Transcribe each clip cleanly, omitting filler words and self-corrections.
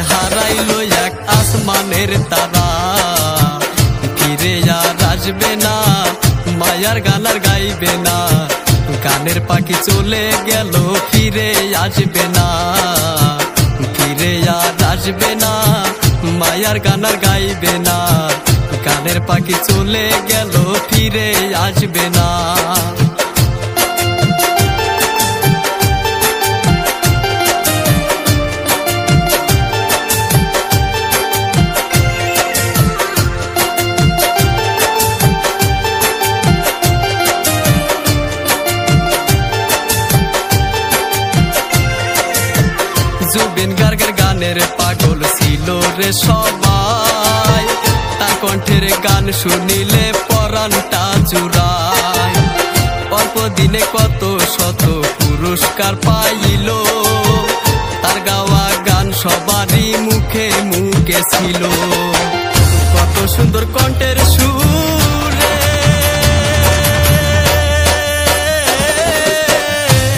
হারাইলো এক আসমানের তারা। ফিরে আর আসবে না, মায়ার গান আর গাইবে না। গানের পাখি চলে গেল, ফিরে আসবে না। ফিরে আর আসবে না, মায়ার গান আর গাইবে না। গানের পাখি চলে গেল, ফিরে আসবে না। জুবিন গার্গের গানের পাগল ছিল রে সবাই, তার কণ্ঠের গান শুনিলে পরাণটা জুড়ায়। অল্প দিনে কত শত পুরস্কার পাইল, তার গাওয়া গান সবারই মুখে মুখে ছিল। কত সুন্দর কণ্ঠের সুরে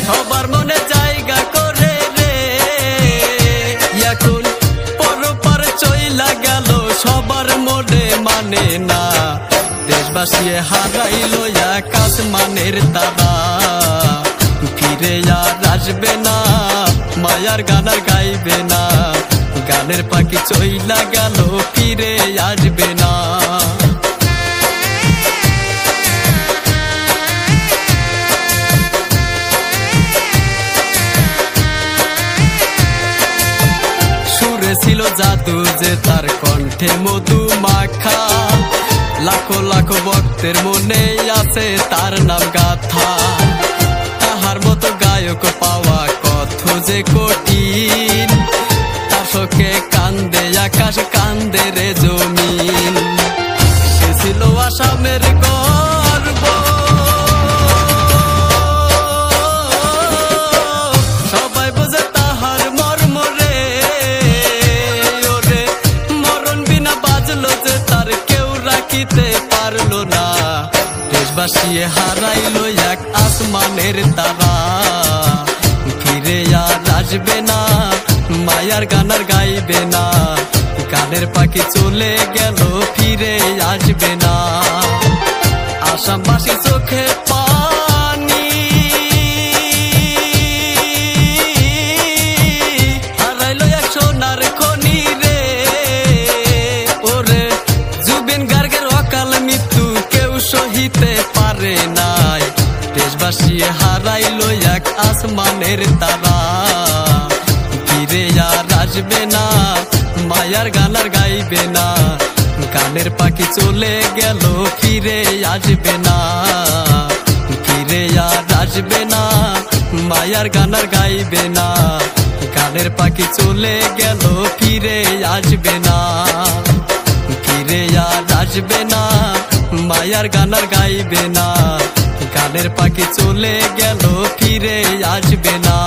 সবার মনে জায়গা করে রে। এখন পরপার চইলা গেল, সবার মনে মানে না। দেশবাসী হারাইল এক আসমানের তারা। ফিরে আর আসবে না, মায়ার গান আর গাইবে না। গানের পাখি চইলা গেল, ফিরে আসবে না। সুরে ছিল জাদু যে তার কণ্ঠে মধু মাখা। লাখো লাখো ভক্তের মনে আছে তার নাম গাথা। তাহার মতো গায়ক পাওয়া কত যে কঠিন। তার শোকে কান্দে আকাশ, কান্দে রে জমিন। সে ছিল আসামের গর্ব, সবাই বোঝে তাহার মর্ম রে। ওরে মরণ বিনা বাজলো যে তার, কেউ রাখিতে পারলো না। দেশবাসী হারাইলো এক আসমানের তারা। ফিরে আর আসবে না, মায়ার গান আর গাইবে না। গানের পাখি চলে গেল, ফিরে আসবে না। আসামবাসী চোখে পানি, হারাইলো এক সোনার খনি রে। ওরে জুবিন গার্গের অকাল মৃত্যু কেউ সহিতে পারে নাই। দেশবাসী হারাইলো এক আসমানের তারা। ফিরে আর আসবে না, মায়ার গান আর গাইবে না। গানের পাখি চলে গেল, ফিরে আসবে না। ফিরে আর আসবে না, মায়ার গান আর গাইবে না। গানের পাখি চলে গেল, ফিরে আসবে না। ফিরে আর আসবে না, মায়ার গান আর গাইবে না। গানের পাখি চলে গেল, ফিরে আসবে না।